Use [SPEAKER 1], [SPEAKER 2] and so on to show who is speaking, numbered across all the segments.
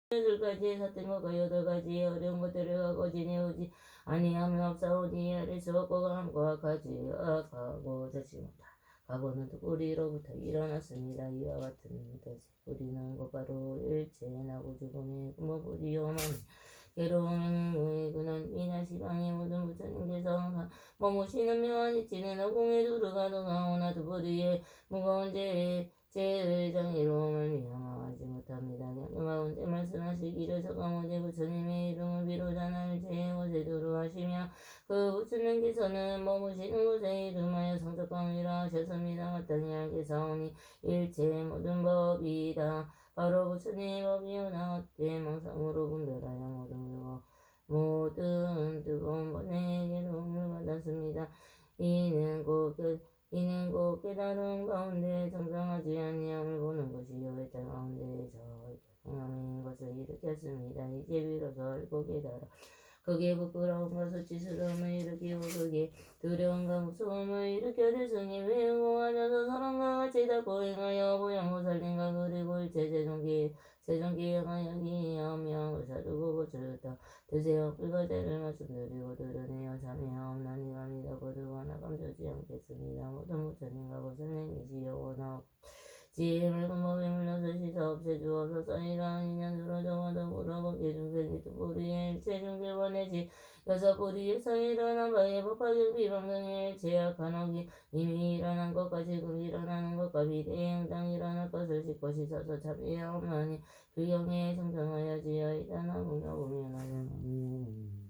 [SPEAKER 1] 8가지의 사된 것과 8가지의 어려운 것들을 하고 지내오지 아니하면 없사오니 아래 수없고 강과 가지와 가고 자지 못하 가고는 우리로부터 일어났습니다. 이와 같은 것이 우리는 곧바로 일체 나고 죽음의 무리요만 괴로움의 그는 이나 시방의 모든 부처님께서 머무시는 묘한 이치는 허공에 두르가도 가오나 두부리의 무거운 죄의 장애로움을 미양하지 못합니다. 가운데 말씀하시기를 서가모니 부처님의 이름을 비로자 나를 제곳에 두루하시며 그 부처님께서는 머무시는 곳에 이름하여 성적광이라 하셨습니다. 마땅히 알게사오니 일체 모든 법이다. 바로 부처님의 법이오나 어때 망상으로 분별하여 모든 뜨거운 번뇌의 괴로움을 받았습니다. 이는 곧 깨달음 가운데 정상하지 아니함을 보는 것이요 외탈 가운데에서 경험인 것을 일으켰습니다. 이제 비로소 알고 깨달아 거기에 부끄러움과 수치스러움을 일으키고 거기에 두려움과 무서움을 일으켜 대승이 외우고하셔서 사람과 같이 닦고 행하여 보양고 살림과 그리고 일체 세종기에 행하여 기하며 의사두고 고쳤다. 드세요. 불가제를 말씀드리고 드러내어 참여하옵나니 감이다 거두고 하나 감추지 않겠습니다. 모든 부처님과 고선생이시여 원하옵 지혜를 근법에 물려서 씻어 없애주어서 이러한 인연으로 적어도 물어보게 중생이 뿌리에 일체 중생 원해지 여섯 뿌리에서 일어난 바에 법화경 비방등의 제약한 억이 이미 일어난 것과 지금 일어나는 것과 미래에 응당 일어날 것을 씻고 씻어서 참여하옵나니 불경에 성성하여지어이다 나무며 보며 나는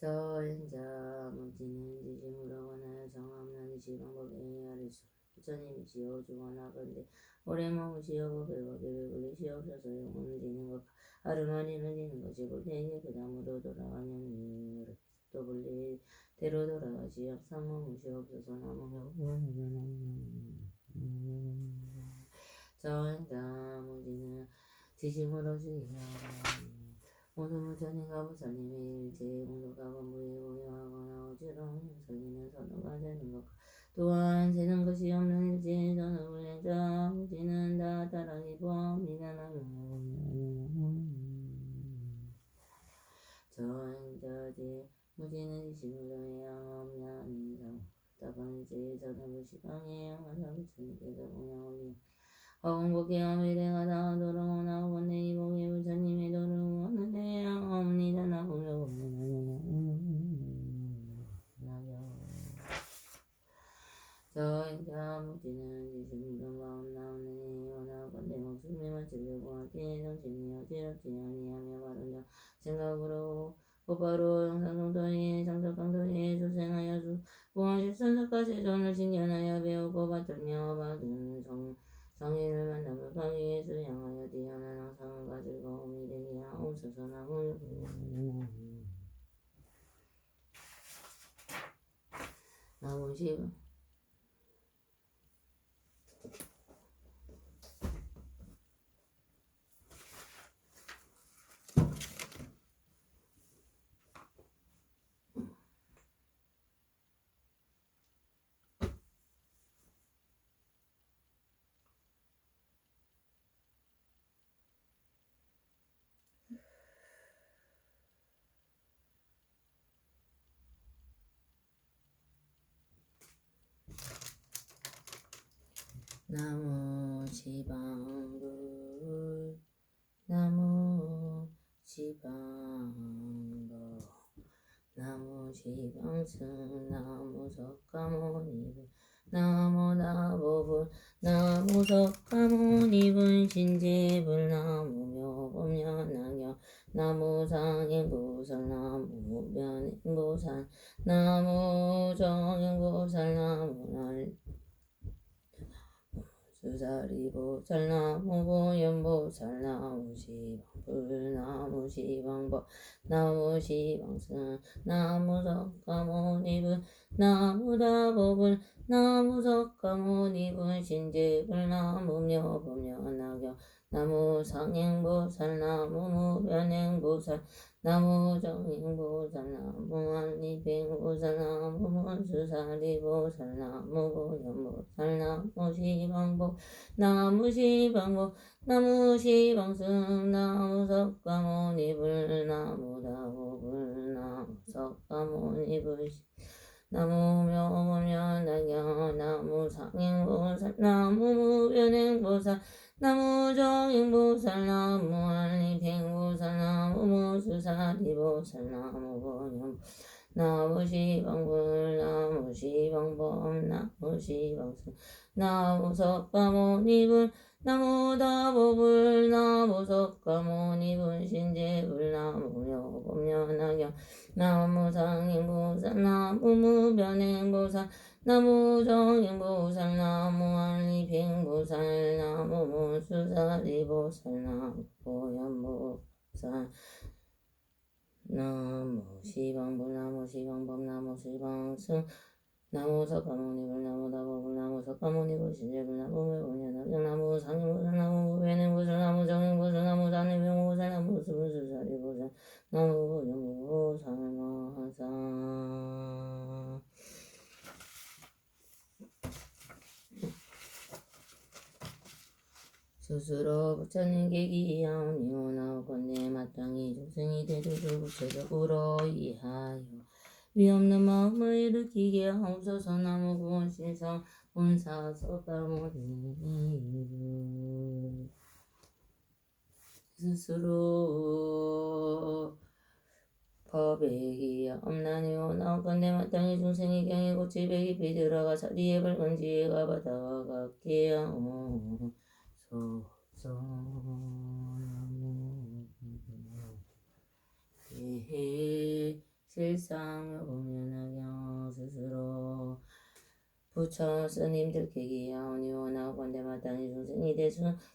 [SPEAKER 1] 저행자 문지는 지심으로 원하여 정함나니 지방법에 아래수 부처님이시여 주원하건대 오래 머무시어 법에고 계획을 시옵소서 영혼을 지는 것 하루만이는 지는 것이 볼테에게 그 다음으로 돌아가냐니 또 볼테대로 돌아가시어 삼머무시옵소서 나무며 저행자 문지는 지심으로 주의하라 모든 부처님과 부처님의 일체 공덕과 본부에 고요하거나 어지러운 형성이는 선우가 되는 것 또한 세는 것이 없는 일체 선우를 행자 무지는 다 따라기 보합니다. 저행자지 무지는 지심으로 해양하옵나니 답답한 일체의 선우를 시방에 향하사 부처님께서 공양하옵니 허공복귀와 미래가 다하도록 원하고 내 이복의 부처님의 도를 원하되 양옵니다. 나보며 저행자 무지는 지심으로 마음나오느니 원하고 내 목숨에 맞추려고 하기에 정신이 어지럽지 아니하며 바른 생각으로 곧바로 영상동도에 정석강도에 출생하여 공항실선석까지 존을 신견하여 배우고 받들며 받은 성인을 만남을 가기에 수양하여 뛰어난 항상과 즐거움이 되게 하옵소서. 나무시 나무 지방불 나무 지방불 나무 지방승 나무 석가모니불 나무 나보불 나무 석가모니불 신제불 나무 묘법연하경 나무 상행보살 나무 변행보살 나무 정행보살 나무 수사리보살나무 보현보살나무 시방불나무 시방법 나무 시방승 나무 석가모니불 나무 다보불 나무 석가모니불 신제불 나무 묘법묘나경 나무 상행보살 나무 무변행보살 나무 정행보살 나무 안리뱅보살 나무 문수사리보살 나무 보현보살 나무 시방보 나무 시방보 나무 시방승 나무 석가모니불 나무 다보불 나무 석가모니불 나무 묘법묘나경 나무 상행보살 나무 무변행보살 나무 정행보살 나무 안리팽보살 나무 무수사리보살 나무 보현 나무 시방불 나무 시방법 나무 시방승 나무 석가모니불 나무 다보불 나무 석가모니불 신제불 나무 묘법묘나경 나무 상행보살 나무 무변행보살 나무 정행보살 나무 안리팽보살 나무 문수사리보살 나무 보현보살 나무 시방불 나무 시방법 나무 시방승 나무 석가모니불 나무 다보불 나무 석가모니불 신제불 나무 묘법묘나경 나무 상행보살 나무 무변행보살 나무 정행보살 나무 안리팽보살 나무 문수사리보살 나무 보현보살 마하사 스스로 부처님 계기하오니 오나오건대 마땅히 중생이 되도록 구체적으로 이하여 위없는 마음을 일으키게 하옵소서. 나무 구원신성 본사 석가모니 스스로 법액이 없나니 오나오건대 마땅히 중생이 경에 고치배 깊이 들어가 자리에 밝은 지혜가 바다와 같게 하옵소서. 실상 보면하경 스스로 부처 스님들 계기하오니 오나오건대 마땅히 중생이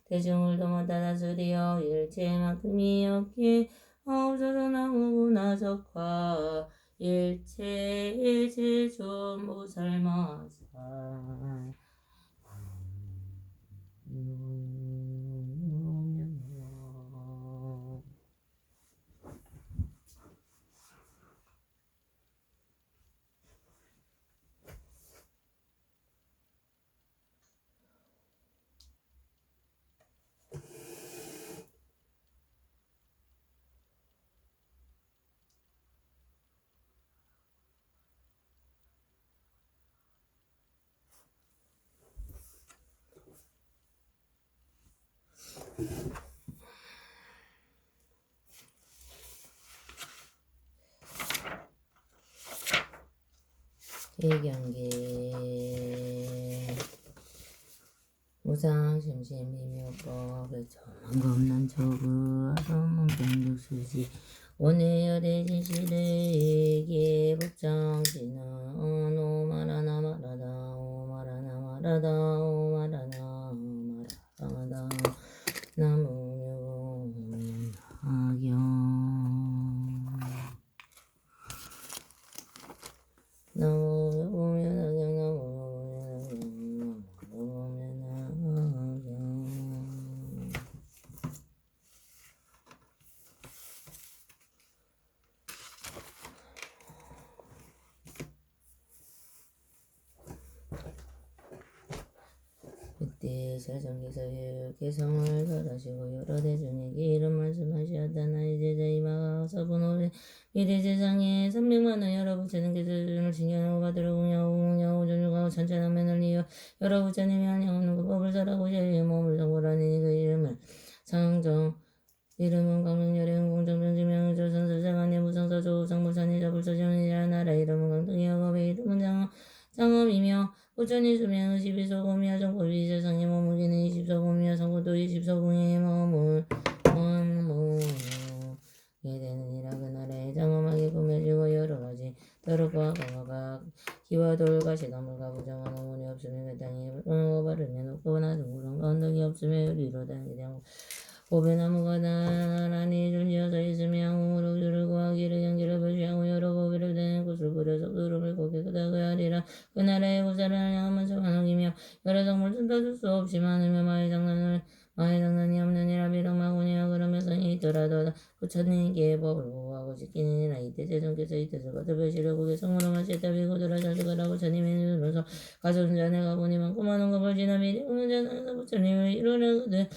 [SPEAKER 1] 대중을 도모다 다스리어 일체만큼이 없게 하옵소서. 나무구나석화 일체의 제존보살마사 대경계 무상심심미묘법 백천만겁난 초구 아선문병육수지 원해여대진시대에게 복장지는 오마라나 마라다 오마라나 마라다 오마라나 마라다 나무묘학경 그때 사정기사의 개성을 설하시고 여러 대중에게 이런 말씀하시었다. 나의 제자 이마가 분오래 미래 세상에 300만원 여러 부처님께서 주를 신경하고 받으러 공양하고 전주가고 천천하면을 이어 여러 부처님이 한량없는 그 법을 설하고 제일 몸을 정보라니 그 이름을 상정 이름은 강명열행 공정정지명 조선설사관의 무성서조 우상무산이자 불서정이자 나라 이름은 강등이하고 배 이름은 장엄이며 부처님 수명은 12서공이야 정법이 세상에 머물기는 20서공이야 성고도 20서공에 머물게 되느니라. 그 나라에 장엄하게 꾸며지고 여러가지 더럽고 악어가 기와 돌과 시가물과 부정한 어머니와 없으며 그 땅에 바르며 높고 낮은 구름과 언덕이 없으며 위로 다니게 되고 보배나무가 나란히 줄지어서 있으며 우르주를 구하기를 연기를 표시하고 여러 보배를 대는 곳을 부려서 구름을 고개 그다그하리라. 그 나라의 구사를 향하면 저만옥이며 여러 성물 뜯어줄 수 없이 많으며 마의 장난이 없느니라. 비록 마구니와 그러며 성이 있더라도 부처님께 법을 보호하고 지키느니라. 이때 제정께서 이때서 거듭하시려고 개성으로 마시다 비고들어 자주가라. 부처님의 눈으로서 가져온 자네 가보니 많고 많은 것을 지나 미리 오는 자상에서 부처님을 이루려거든.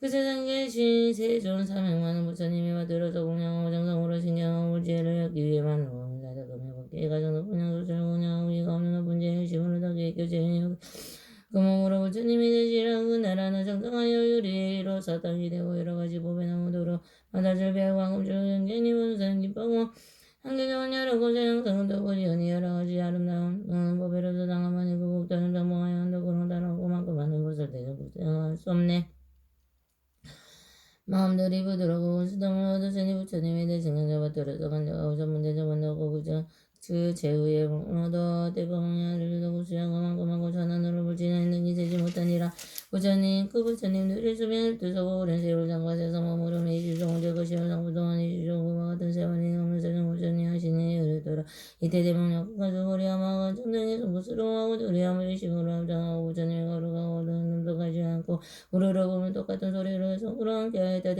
[SPEAKER 1] 그 세상에 계신 세존 사명만은 부처님이 받들어서 공양하고 정성으로 신경하고 지혜를 얻기 위해 많은 공을 다자금해 법계에 가장 높은 양소를 공양하고 이가 없는 높은 죄의 심을 얻기 교제해 그 몸으로 부처님이 되시라. 그 나라는 정성하여 유리로 사탕이 되고 여러 가지 보배나무도로 마다줄 배하고 황금줄 연견이 문선 기뻐하고 한계정은 여러 곳에 형성은 도고지 연이 여러 가지 아름다운 보배로서 당하만이 그 국도는 정봉하여 한도구로 달하고 많고 많은 것을 대적 국정할 수 없네. 마음들이 부드러고 수동을 얻으시니 부처님이 대승을 잡아들어서 간절하고 전문대접한다고 그 제후에 얻어 대방야를 두고 수양하고 많고 전환으로 불진하는 능이 되지 못하니라. 부처님 그 부처님 누릴 수명을 두서고 오랜 세월 장과세서 머무르며 이주종을 제거 시험상 부동한 이주종과 같은 세월이 없는 세종 부처님 하시니 이르더라. 이때 대방야가 우리야마가 정정에 송구스러워하고 우리야마 일심으로 합장하고 부처님이 걸어가고 눈도 가지 않고 우르르 보면 똑같은 소리로 해서 우르함께 하였다.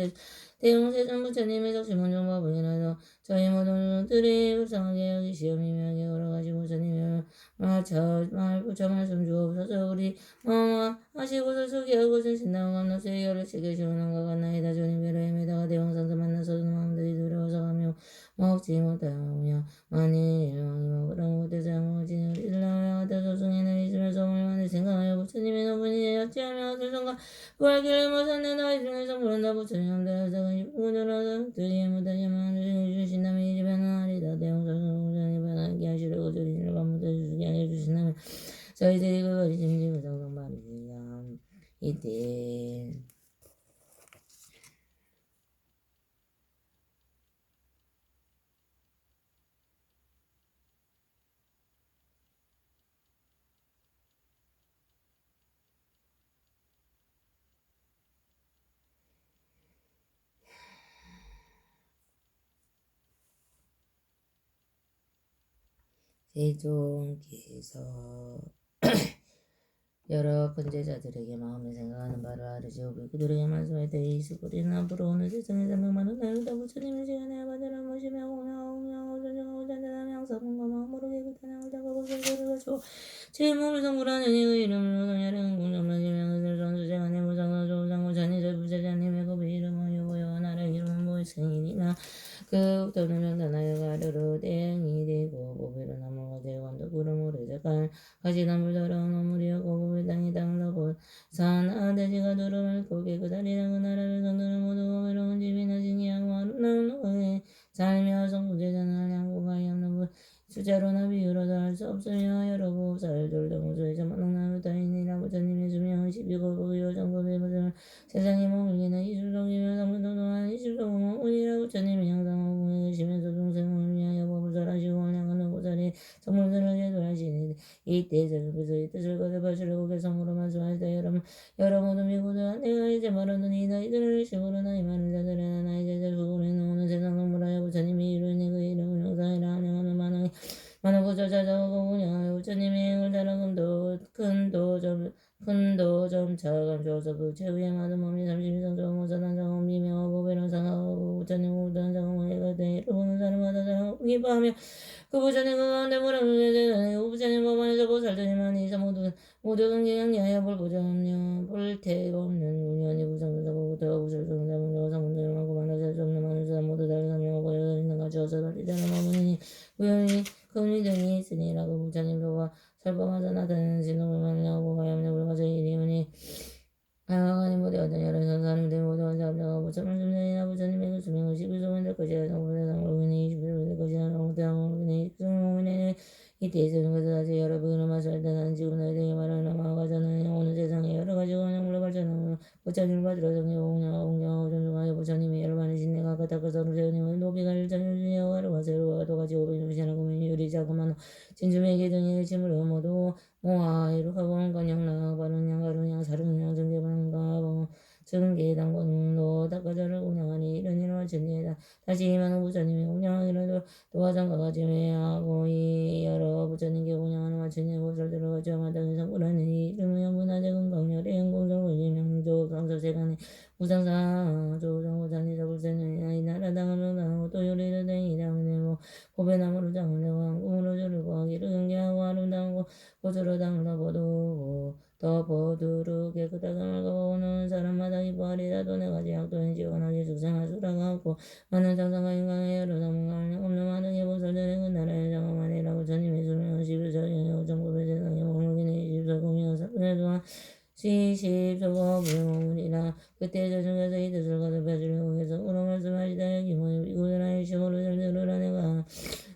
[SPEAKER 1] 대용세전 부처님의 적심은 정법이라도 저희 모든 들이 불쌍하게 여기 시험이명하게 여러가지 부처님의 말 부처 말씀 주옵소서. 우리 하시고서 수기하고 신신당한 감독수의 열을 치게 시원한가 같나이다. 주님 배로 헤매다가 대왕상사 만나서 마음들이 두려워서 가며 먹지 못하며 만일 왕이 먹으라고 못해서 양먹을지니 우리들 나라가 조승에는 있으면서 얼마나 생각하여 부처님의 노분이 어찌하며 어들선가 구하기를 못하는 나이 중에서 부른다. 부처님 함대하서 근육으로서 드리에 못하지만 주신다면 이 집에는 아리다. 대왕상사 부처님이 변하게 하시려고 주리를 반복해 주시게 해주신다면 저희들이 그것이 짐지고 정성 말이야. 이때 세종께서 여러 권제자들에게 마음에 생각하는 바를 아르시오고 그들에게 말씀할 때 이스구리는 앞으로 오는 세상에서 명만은 나누다 부처님의 시간에 아바들을 모시며 공양하고 존중하고 잔잔하며 항상 뭔가 마음으로 깨끗한 작업을 성도를 가지고 제 몸을 성불하는 이의 이름으로 성야를 공정하시며 그들 전수제간에 무상과 조상고 잔이절 부자자님의 고비 이름을 요구여 나를 이루는 모생이니라. 그 또는 명단하여 가르르 대행이 되고 보배로 나무가 대관도 구름으로 작갈 가시나물 더러운 어물이여 고급의 땅이 땅나고 산 아대지가 두루를 고개 그 다리라. 그 나라를 성도는 모두 고배로운 집이나 신기하고 아름다운 노에 살며 성부제자는 양고가이 없는 수자로나 비유로도 할 수 없으며 여러 보살 졸동무소의 자만능나무 따이니라. 부처님의 수명은 12고 요정법의 무슨 세상에 머물기는 이술적이며 성분동동한 이술적은 운이라. 부처님이 항상 공에 계시면서 동생을 위하여 법을 설하시고 원량하는 보살이 성물들을 제도하시니 이때 저주께서의 뜻을 거듭하시려고 개성으로 말씀할 때 여러 모든 미고들 내가 이제 말하노니 너희들을 심으로 나의 말을 자들에나 나의 제자를 그고에 나오는 세상 성물하여 부처님이 이루니 그 이름을 영상이라 하려는 많은 고절 찾아오고 운영하여 부처님의 행을 자랑금도 큰도 점차 감추어서 그 최후의 많은 몸이 32성 정모사단 장엄 미명하고 보배랑 상하고 부처님 우단 장엄을 해가되 이루는 사람마다 사랑하고 기뻐하며 그 부처님 그 가운데 무량중에 제자되고 부처님 법안에서 보살들이만 이사 모두 관계양리하여 볼보장하며 볼태가 없는 운연이 부상사고 부터가 부설수는 자문자가 상문들을 많고 만나서 수 없는 많은 사람 모두 다른 사명하고 여자있는 같이 어서 달리자는 마무니니 우연히 금리 등이 있으니라고 부처님 도와 설법하자 나타내는 진동을 만나고 가염려 불가서 이리오니 하여간에 모두 어떤 여러 사람들 모두 환자 합장하고 부처님 중전이나 부처님의 그 수명을 11소면 될 것이야. 성불대상으로 인해 21소 될 것이야. 성불대상으로 인해 21소면 인해 이때에서는 그것을 아직 여러분으로 말씀할 때 나는 지금 너희들에게 말하는 마음과 저는 오는 세상에 여러 가지 원형으로 발전하고 부처님을 받들어 성경하고 존중하여 부처님의 열반의 신내가 가타크서 루세우님은 노비가 일전유진이여 가루와 세루와 도가지 오비누시나 구민이 유리 자그마노 진주매개 등의 침으로 모두 모아 이룩하고 건양나 바른양 가루냥 사른양 정제반가 증계당권로 닦아자를 운영하니 이런 일을 마쳤니이다. 다시 이만한 부처님이 운영하기를 도화장과 같이 매하고 이 여러 부처님께 운영하는 마치니 보살들을 거쳐 마땅히 성불하니 이름은 연분하제 건강열의 연공정의 명조 상설세간의 무상사 조정보살이 잡을세는 이 나라 당하면 당하고 또 요리를 댕이다 은혜모 고배나무로 장을 내고 한꿈으로 조르고 하기를 경계하고 아름다운 곳으로 당을 덮어두고 덮어두르 깨끗하게 말고는 사람마다 기뻐하리라도 내가 제약도인 지원하게 죽생할 수라가 없고 많은 장사가 인간의 여러 사문가 없는 많은 예보설들의 그 나라의 장엄하니라고 전임의 수명은 11절 영정법의 세상에 머물기는 24공이여 사분의 동안 시십소고 부용하리라. 그때 저중에서 이 뜻을 거듭해주려고 해서 우로 말씀하시다 여기 모임 이구들아 일시고를 잘 들으라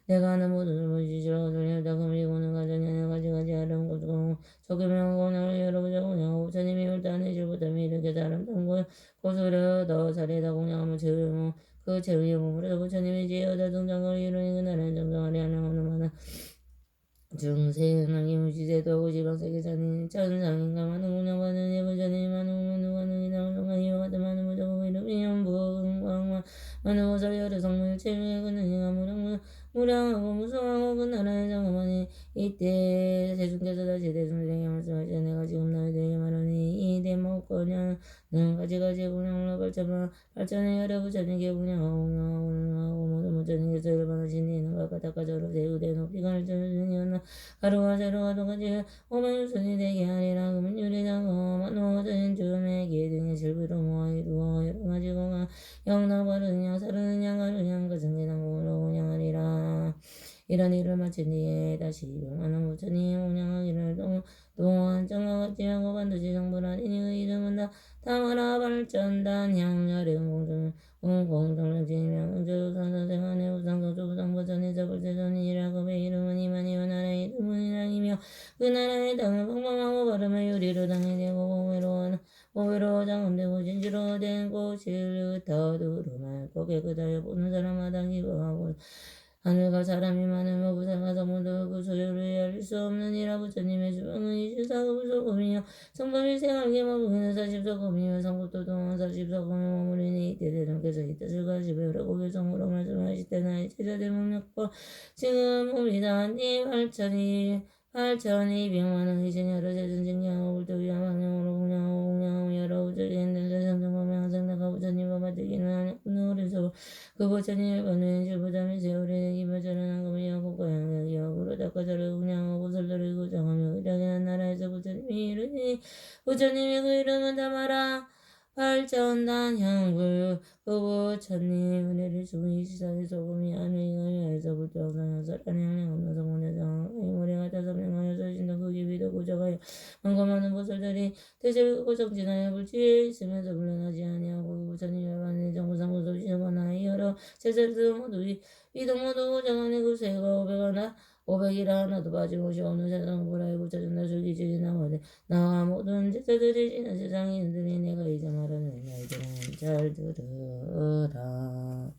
[SPEAKER 1] 내가 하는 모든 것이시라고 설리하다 금리고는 가전이 가지가지 아름다운 곳고 적금명하고 나를 열어보자 공양하고 부처님이 율단의 질부터미 이렇게 아름다운 곳으로 더 잘해다 공양하면 채우며 그 채우의 몸으로 부처님이 지혜하다 등장을 이루니 그날은 정정하리 하는 없는 많은 중생하기 무지제도 하고 지방세계 자니 천상인가 많은 운영받는 예부자니 많은 운영하는 이당을 통하니 와도 많은 무조건 이름이 연부응광만 많은 보살 여러 성물 체류에 그는 이가 무량하고 무성하고 그 나라의 장엄하니 이때 세중께서 다시 대중들에게 말씀하시되 내가 지금 너희들에게 말하니 이 대목거냐는 가지가지 분양으로 발전의 여러 부처님께 분양하고 모든 부처님께서 일반하신 이는 각각 닦아져로 세우되 높이가 할전이었나 가루와 세루와 도가지 오만유순이 되게 하리라 그문 유리장어 만호전 주매기 등의 실비로 모아 이루어 여러 가지 거가 영나 바르는 양 사르는 양 가르는 양 그 승계당으로 운영하리라. 이런 일을 마친 뒤에 다시 명하는 부처님 운영하기를 동안 정각같이 하고 반드시 성불하니 그 이름은 다 타마라 발전단 향열의 공정정진명 우주상선생안의 우상소주 우상보전의 저불세전이라고 배 이름은 이만이요 나라의 이름은 이랑이며 그 나라의 땅은 평범하고 바름의 유리로 당이 되고 보배로 장엄되고 진지로 된 꽃을 흩어두루말 고개 그다여 보는 사람마다 기뻐하고 하늘과 사람이 많으며 부산가서 모두 그 소유를 열릴 수 없느니라. 부처님의 주방은 24급소금이요 성범이 생활계 마부기는 40소금이요 성급도 동안 40소금을 머무리니 이때 대중께서 이 뜻을 가지배우라 고개성으로 말씀하실 때나 제자 대문력과 지금 옵니다. 님 8,200만원 이신 여러 세전 징량하고 불도위와 망령으로 공양하고 여러 우주리 했는데 성정범에 항상 나가 부처님과 맞들기는 하냐 그래서 그 부처님을 보는 실부담이 세월에 기별절은 한금이여 국가양력이 역으로 닦아서를 운양하고 설도를 구정하며 의량한 나라에서 부처님이 이르니 부처님의 그 이름은 담아라 발전단 향불 그 부처님 은혜를 주니 시상의 소금이 안위하여서 불도항상여서 안위하는 없는 성문에서 이모래 같아서 명하여서 신도 그 기비도 구정하여 만검하는 보살들이 대체고 정진하여 불지에 있으면서 물러나지 아니하고 부처님의 반에 정부상부도 시거나 여러 제자들 모두 이동 모두 장안의 구세가 500이라 하나도 빠짐없이 없는 세상 보라에 붙여준다 줄기줄이 나머지 나와 모든 제자들이 지는 세상인들이 내가 이제 말하는 너희들은 잘 들으라.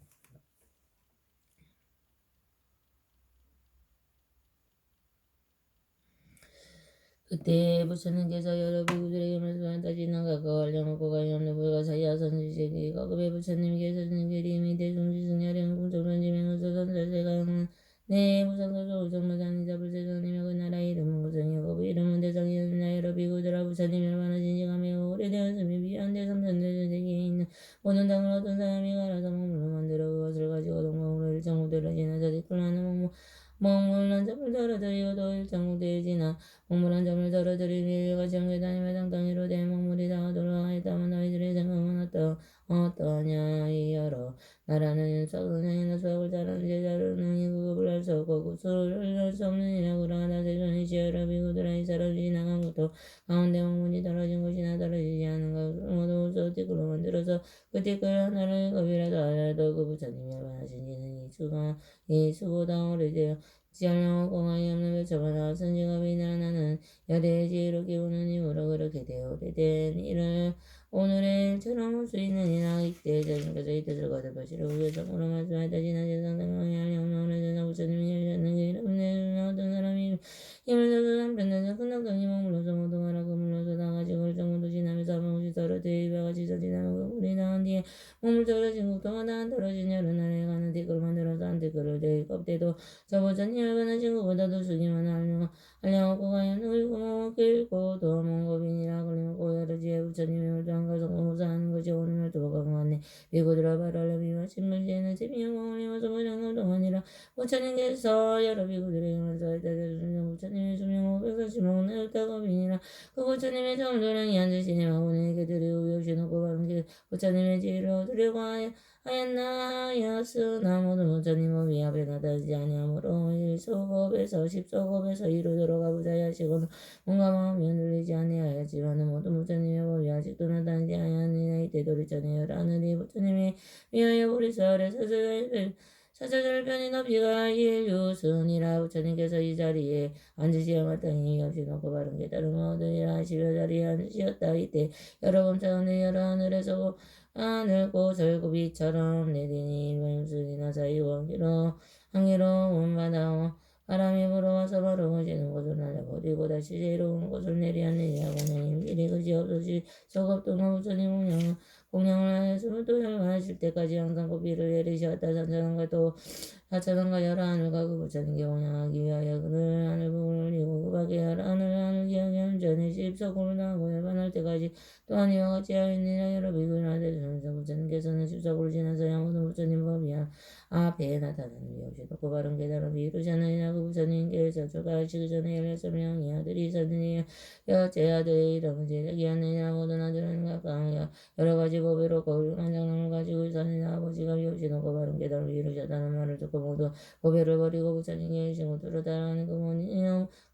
[SPEAKER 1] 그때 부처님께서 여러 비구들에게 말씀하다 지나가고 알려먹고 관련없는 불가사의 아선지제기 거급의 부처님께서 능계림이 대중지승야령 공정변지명을 서선설세가는 네 무상소조 우정무상이 잡을세전이며 그 나라 이름은 무성이고 그 이름은 대성이었느냐 여러 비구들아 부처님이 얼마나 진지가 매우 오래되었으며 미안대 삼천대 세계에 있는 모든 당을 어떤 사람이 갈아서 먹물로 만들어 그것을 가지고 동공으로 일정무대로 지나서 뒷불하는 먹물난 점을 덜어들이고도 일정무대에 지나 먹물한 점을 덜어들이니 일과 정계 다니며 당당히로 된 먹물이 다 돌아가있다면 너희들의 생각은 어떠하냐 이 여러 나라는 수학은행이나 수학을 잘하는 제자를 능히 그급을 할 수 없고 구수를 할 수 없느니라 그러하나 세존이 지어라 비구들아 이 사람이 지나간 것도 가운데 먹물이 떨어진 것이나 떨어지지 않은 것을 모두 우수 띠끌로 만들어서 그 띠끌 하나를 급이라도 하나도 그 부처님이 말하신 이는 이 수보다 오래되어 지하려고 공항이 없는 배처마다 선지갑이 나는 열의 지혜로 기우는 이후로 그렇게 되어 오래된 일을 오늘의 처럼 올 수 있는 이나 이때 자신께서 이 뜻을 거듭하시려 우겨성으로 말씀하였다. 지난 세상 생각이 아니오며 오래전 부처님이 열렸는 그 이름을 내주는 어떤 사람이 힘을 써서 남편에서 끝났더니 머물러서 모두 말하고 물러서 나가지고 얼정모두 지나면서 한번씩 서로 대입과 같이 지나면 그 물이 나온 뒤에 몸을 떨어진 국동안 안 떨어진 여러 나라에 가는 티끌을 만들어서 한 티끌을 대입 껍데도 저보자님을 보는 친구보다도 숙이만 하려고 가연 울고 길고 더 먼 고빈이라 걸림고 여러 지에 부처님의 물장과 성공사하는 것이 오늘 도가 강하네. 비구들아 바랄라비와 친물지에는 재미영광을 힘어서 무장금 동안이라 부처님께서 여러 비구들에게 말씀하였다. 부처님의 수명 540명 내었다고 비니라 그 부처님의 정도량이 앉으시니 마구니에게 드리고 역시놓고 바른 길 부처님의 지혜를 얻으려고 하였나였으나 모든 부처님 법이 앞에 나타나지 아니하므로 1소급에서 10소급에서 2로 들어가 부자야시고는 뭔가 마음이 흔들리지 아니하였지만 모든 부처님의 법이 아직도 나타나지 아니하니라. 이때 도리천에 열하늘이 부처님이 위하여 보리설에 사자절 편이 높이가 일유순이라. 부처님께서 이 자리에 앉으시어 마땅히 없이 놓고 바른 깨달음을 얻으리라 하시려 자리에 앉으시었다. 이때 여러 검차원의 여러 하늘에서 하늘 꽃을 고비처럼 내리니 물순이나 사이와 한기로운 바다 바람이 불어와서 바로 오지는 곳을 날려버리고 다시 새로운 곳을 내리었느니라. 공양님 길이 그지없으시 저겁동과 부처님 공양을 하였으면 또 열반하실 때까지 항상 고비를 내리셨다. 산천함과 또 하천함과 여러 하늘과 그 부처님께 공양하기 위하여 그를 하늘 부분을 올리고 그 밖에 여러 하늘 기억이 전에 십서고를 나고 열반할 때까지 또한 이와 같이 하였느니라. 여러 비구를 하되시면서 부처님께서는 십서고를 지나서 양모든 부처님 법이야 앞에 나타나는 이 없이 높고 바른 깨달음이 이루셨느니라. 그 부처님께서 출가하시기 전에 16명의 아들이 있었느니라. 여째 아들의 이름은 제자기였느니라. 모든 아들은 각각 여러 가지 법으로 거룩한 장엄을 가지고 있었느니라. 아버지가 없이 높고 바른 깨달음을 이루셨다는 말을 듣고 모두 고배를 버리고 부처님께 일심으로 따라가는 그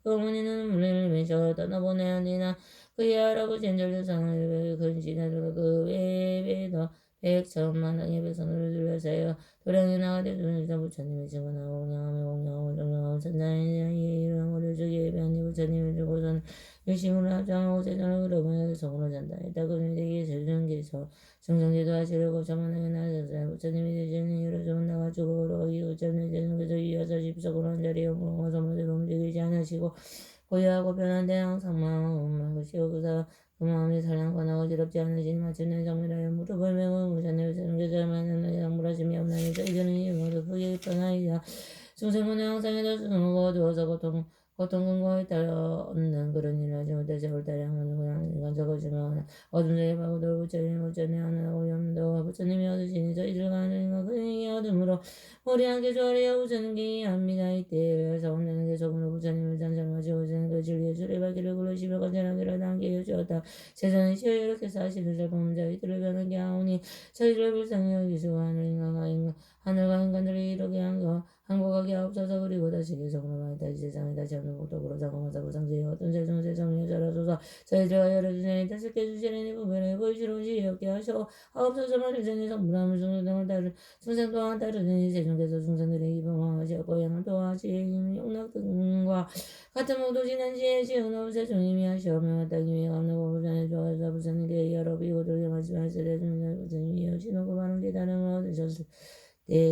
[SPEAKER 1] 어머니는 물을 매셔 떠나보내었느니라. 그의 할아버지는 전류상을 근신하고 그 외에 더 100천만왕의 백성을 둘러싸여 도량이 나가되 주님께서 부처님의 증언하고 공양하며 천자의 이름 어려주기 예배하니 부처님을 주고선 열심으로 합장하고 세상을 그려보며 성으로 전달했다. 그는 되게 세존께서 정성제도 하시려고 저만하게 나셨어요. 부처님이 되시는 이유로 좀 나가지고 걸어가기 부처님이 되신께서 이어서 집석으로 한 자리에 영광과 모두를 움직이지 않으시고 고요하고 변한데 항상 마음만 것이요 그 마음이 살랑거나 어지럽지 않으시니 마침내 정밀하여 무릎을 메고 부처님을 성교절만은 양물하심이 없나니 저희들은 이 모두 크게 떠나이다. 중생문의 항상에도 숨고 두어서 고통 근거에 따라 얻는 그런 일을 하지 못해 저울 따라 하는 그냥 적어지면 어둠 속에 바고돌 부처님 하나하고 염도와 부처님이 얻으시니 저희들과 하나님과 그에게 얻음으로 우리 함께 조아리여 부처님께 합니다. 이때 사원되는 게 적으로 부처님을 찬송하시고 그 진리의 수레바퀴를 굴르시며 건전하기를 함께 해주었다. 세상의 시여 이렇게 사실을 잘 보는 자들을 변하게 하오니 저희를 불쌍히 여기시고 하늘과 인간들이 이르게 항복하게 하옵소서. 그리고 다시 계속으로 말다 세상에 다시 없는 복덕으로 장엄하사 부상제에 어떤 세상에 자라소서. 저희들과 열어주시니 다스게 주시니 부별에 보이시로 지혜롭게 하시고 하옵소서. 말해주니 성불함을 중생을 따르 중생 또한 따르니 세종께서 중생들의 기쁨을 하시었고 양을 도와지 용락 등과 같은 모두 지난 지혜 지은 없세 주님이 하시오며 땅이 위에 없는 법을 전해주어서 부처님께 여러 비고들에게 말씀하시되 부처님이 여시놓고 바른 깨달음을 얻으셨을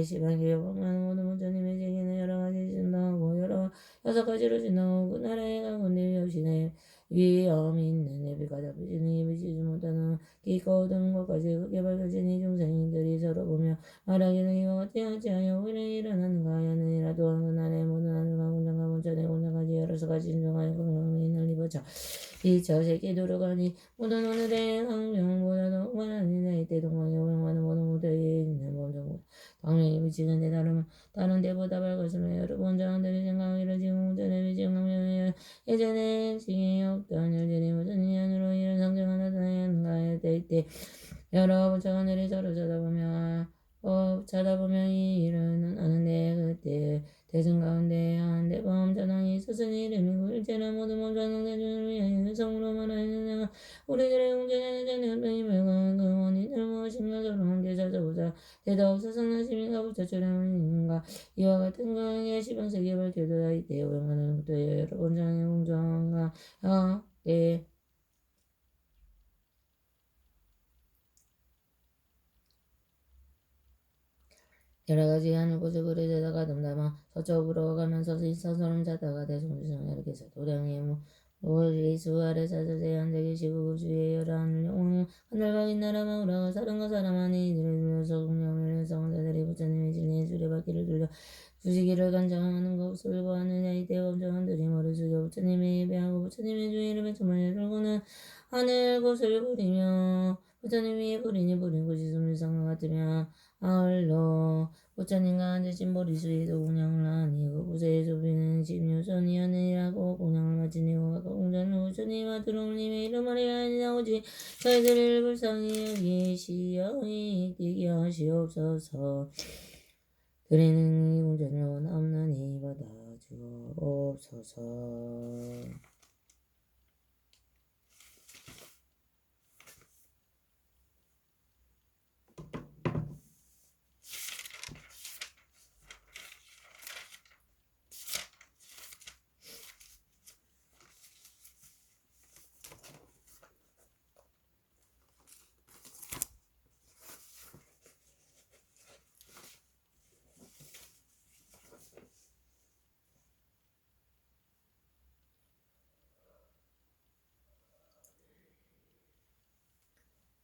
[SPEAKER 1] 시방의 영광 모든 부처님의 제기는 여러 가지 진다고 여섯 가지로 진다고 그 나라에 가군데 여신의 위엄이 있는 예비가 잡으시니 예비시지 못하는 기가 얻은 것까지 크게 밝혀지니 중생들이 서로 보며 말하기는 이와 같이 하여 우리 일어나는가 하였느니라. 또한 그 나라의 모든 하늘과 공장과 문천의 공장까지 여러 가지 진정하여 건강을 날리버쳐 이저 새끼 도로가니 모든 오늘의 강명보다도 많으니라. 이때 동방에 오용하는 모든 무대에 있는 범정보 광명이 비치는데 다른 데보다 밝았으며 여러 번장들이 생각하기를 지금 전에 비친 광명에 예전에 지이 없던 일들이 무슨 인연으로 이런 상징을 나타내는가 하였다. 이때 여러 번장들이 서로 쳐다보며 이 일은 아는데 그때 대중 가운데 한 대범 자당이 있었으니 이름이고 일제나 모든 범자당대중을 위하여 성으로 말하였느냐. 우리들의 공전에는 전혀 병이 발광한 그 원인 이들은 무엇인가 저런 게 찾아보자. 대다없어서 나심인가 부처처럼은 있는가. 이와 같은 거에 시방세계 밝혀도다 이때 오행하는부터 여러 번장의 공정한가. 예. 여러 가지 하늘 곳을 그리되다가 덤담아 서쪽으로 가면서 일사소름 자다가 대성주성 이렇게서 도량의 오리수 아래 사자세 한대기 시국 주의 여러 하늘 박인 나라 마우라가 사람과 사람 안에 이들을 불러서 공룡을 해서 왕자들이 부처님의 진리의 수레바퀴를 돌려 주시기를 간장하는 것을 보았느냐. 이때 검정한들이 머리 숙여 부처님의 예배하고 부처님의 주의를 배천만에 들고는 하늘 곳을 부리며 부처님이 부리니 부린 곳이 수물상과 같으며 아울러 부처님과 앉으신 머리수에도 공양을 하니 그곳에 소비는 집유선이 하느니라고 공양을 마치니 그가 공전을 부처님과 들어올님의 이름 아래 아니라 오직 저희들을 불쌍히 여기시어이 뛰게 하시옵소서. 드리는 이 공전을 원함나니 받아주옵소서.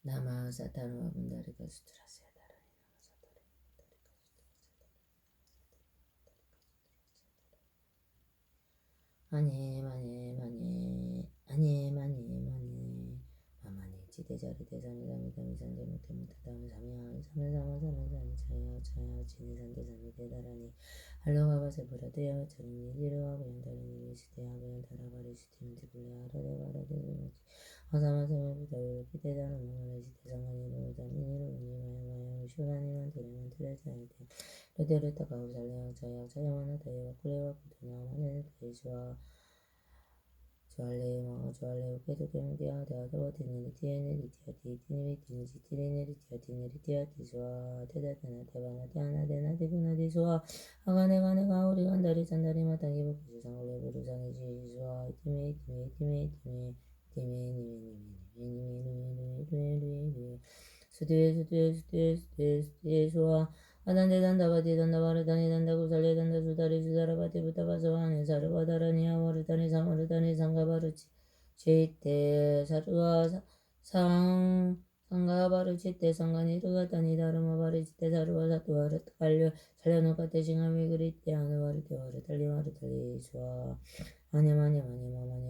[SPEAKER 1] 나마 사타르와 분다리가 수트라스야 다라니 마마니 지대자리 대삼이삼이삼이삼대 못해못하다면 삼이삼삼삼삼삼 차야 지니삼대삼이 대다라니 할로가바세 브라드야 차리니 디르하고 연다리니 미시대하고 연다라바리 시티문티 불레하라데바라데 아사마사마 부다요 기대다는 마마라지 대상관이로 자니니로 운이마야마야 쇼라니만 데리만 트레자이테 르데르타가우 살레야 차야와나 다이와 꿀레와 구두나 마네네 다이수와 주알레 우케도 게무디아 데아도와 디니리티에네 리티아티 디니리티니지 티리네리티아 디니리티아 디수아 테다테나 테바나 테아나 데나 디구나 디수아 아가네가네가 우리간다리 잔다리 마땅히 복기수 상올레 부르상이 지수아 이티메 수디에 수아 아단데 단다바디 단다바르다니 단다구살레 단다수다리 수다라바티 부타바서와니 사르바다라니아 와르다니 사마르다니 상가바르치 제이테 사르와 상가바르치테 상가니르가다니 다르마바르치테 사르와 사투와르 깔려 살려놓가테 싱하미 그리테 아누와르테 와르달리 와르달리 수아 마니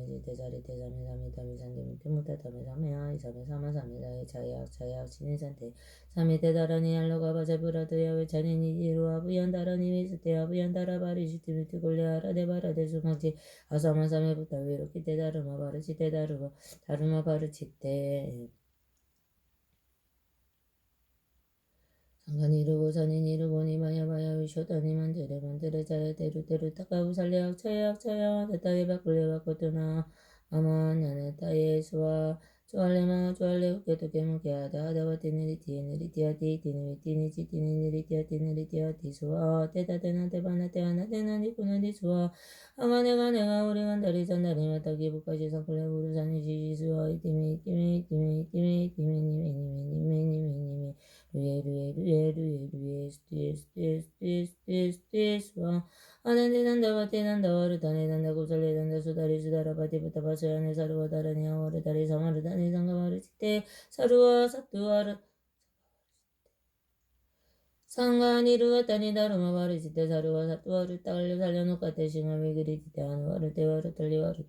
[SPEAKER 1] 지대자리 대삼이삼이삼이삼대 무태무타타메삼이야 이삼이삼아삼이다에 차약 신인산테 삼이대다라니 알로가바자 브라드야 외차니니 지루아 부연다라니 미스테야 부연다라바리 시티미티 골레아라데바라데 수망치 아사마삼에 부타 위로키 대다르마 바르치 대다르마 다르마 바르치테 상관이 이르고 산인 이르고니 마야마야 위쇼다니 만드레 자야 데루데루 타카우 살레악 차야 대타에 바꿀레 바꾸투나 아마냐네 타에 수와 주알레마 주알레 우케토 게무게하다 아다와 티니리티에니리티아 티니리티니지 티니리티아 티니리티아 티수와 테다테나 테바나 테아나 테나니 꾸나니 수와 아가네가 우리간 다리 잔다리 마타기 부까지 상클레 부르사니 지지수와 이티메 루에 스티에스와 아난데난다바테난다와르다네난다 구살레난다 수다리수다라바티부타바소야네 사르와다라니아 와르다리 사마르다니 상가마르치테 사르와 사투와르 상가니르와타니 다르마바르치테 사르와 사투와르 딸려 살려놓가테 싱하미 그리티테 아누와르테와르 털리와르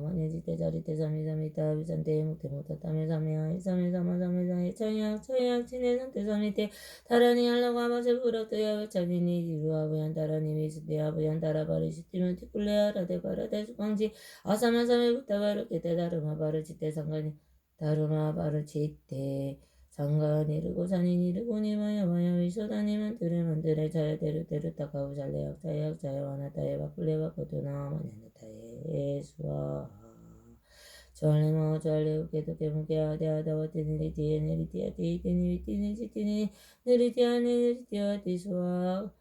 [SPEAKER 1] 마니 지테 자리테 삼이삼이타 비산테 무테무타타메 삼이야 이삼이삼아삼이사이 차약 치네산테 삼이테 다라니 알라고 아바세 부락도야 외차니니 지루아부얀 다라니 미스테아부얀 다라바리 시티면 티꿀레아라데 바라데 수광지 아사마삼에 부타바르케테 다르마바르치테 상가니 다르마바르치테 상가니르고 사니니르고 니마야마야 위소다니만 드레 자야데르 타카우 잘레약 자야와나 타에 바꿀레 바꾸투나 마냐네 타에 수아 조알레마 조알레 우케도 깨문케 아데아다와테 느리티에 느리티아 티이테 느리티 느리티네 느리티아 느리티아 티수아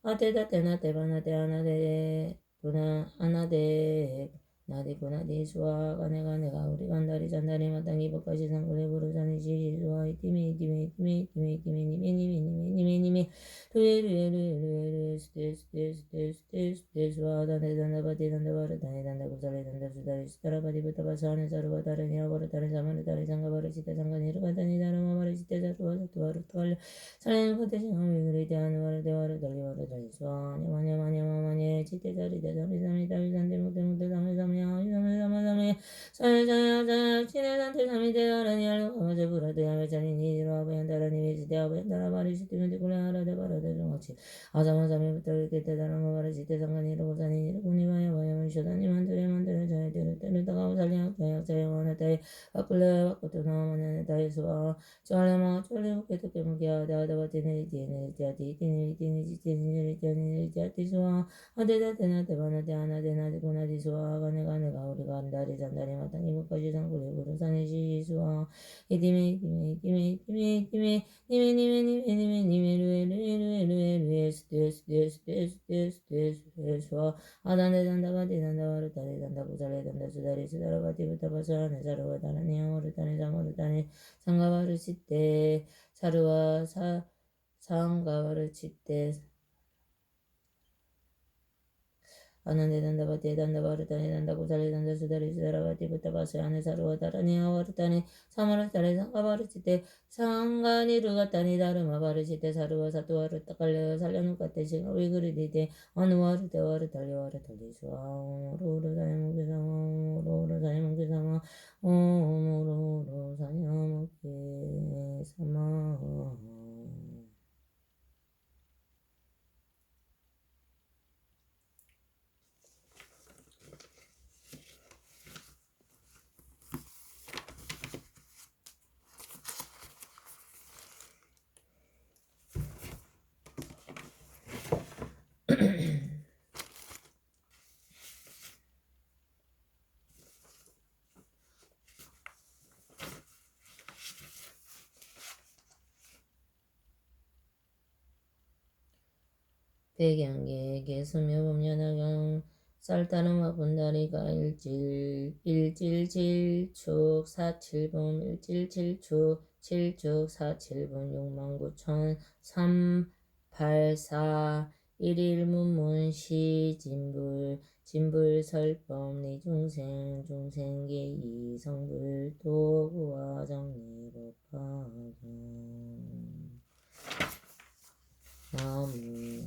[SPEAKER 1] 아테다 테나 테바나 테아나데 구나 아나데 나디 구나 디수아 가네가 네가 우리 간다리 잔다리 마땅히 복까지 상고레 부르자니 지수아 이티미 이티미 이티미 이티미 이티미 니미 니미 니미 니미 니미 루에 루에 루에 루에 루에 스테스 스테스 스테스 스테스 스테스와 다네 단다 바디 단다 바르 다네 단다 구살레 단다 수다리 스타라 바디 부타바사 하네 자루바 다르니 아바르 다르 자마르 다르 장가 바르 시타 장가 니르가 다니 다르마 바르 시타 자루와 자투와르 투알레 사랑의 것대신 하미 그리 대하는 와르 대화를 달리와르 달리수아 냐마냐 마냐 마마냐 지대 자리 대자리 삼이 다리 산대 못대 못대 삼이 삼이 하이 삼이 삼아 삼이 사야 사야 사야 친해 산대 삼이 대하라니 알로 가마제 부라대 하메 자니 니지로 아베한 다라니 베지대 아베한 다라 바리 시티면 디굴레 하라데 바라데 종아치 아자마 삼이 부터 이렇게 대다라마 바리 시대 상관이 이러고 사니 이러고 니마야 와야 문쇼다니 만들에 만들에 자야 때를 때를 다가오 살리야 자야 자야 와나 따이 바꿀래 바꾸토 나마네 따이 수아 쫄레마 쫄레 우케도 깨무기야 다다바티 네리티에 네리티아티 네리티 네리티아티 수아 아데다 테나 테바나 테아나 데나 데구나 디수아 가네가 네가 우리가 안다리 잔다리 마땅히 무까지 상구리 부르사니 시수아 이디메 이디메 이디메 이디메 이디메 니메 니메 니메 니메 니메 루에 루에 루에 루에 루에 스테스 스테스 스테스 스테스 스테스 수아 아단데 단다바티 단다바르 다리 단다 부자레 단다 수다리 수다라바티 부타바사 네자르와 다라니 아모르 다니 자모르 다니 상가바르 치때 사르와 상가바르 치때 아난데 단다바티 단다바르 다니 단다 부자레 단다 수다리 수다라바티 부타바사 아네 사르와 다라니 아모르 다니 사마르 다리 상가바르 치때 상가니르가 다니 다르마 바르 치때 사르와 사투와르 따깔려 살려놓고 시가 위그리디데 아누와르 대와르 달려와르 달리수아 오로로 사야먹기사마 오로로 사야먹기사마 오로로 사야먹기사마 백양계 개수며 범연하경 쌀따름아 분다리가 일질칠축 사칠분 일질칠축 칠축 사칠분 69,384 일일문문 시진불 진불설법 니중생 중생계 이성불 도구와 정리법화경 나무묘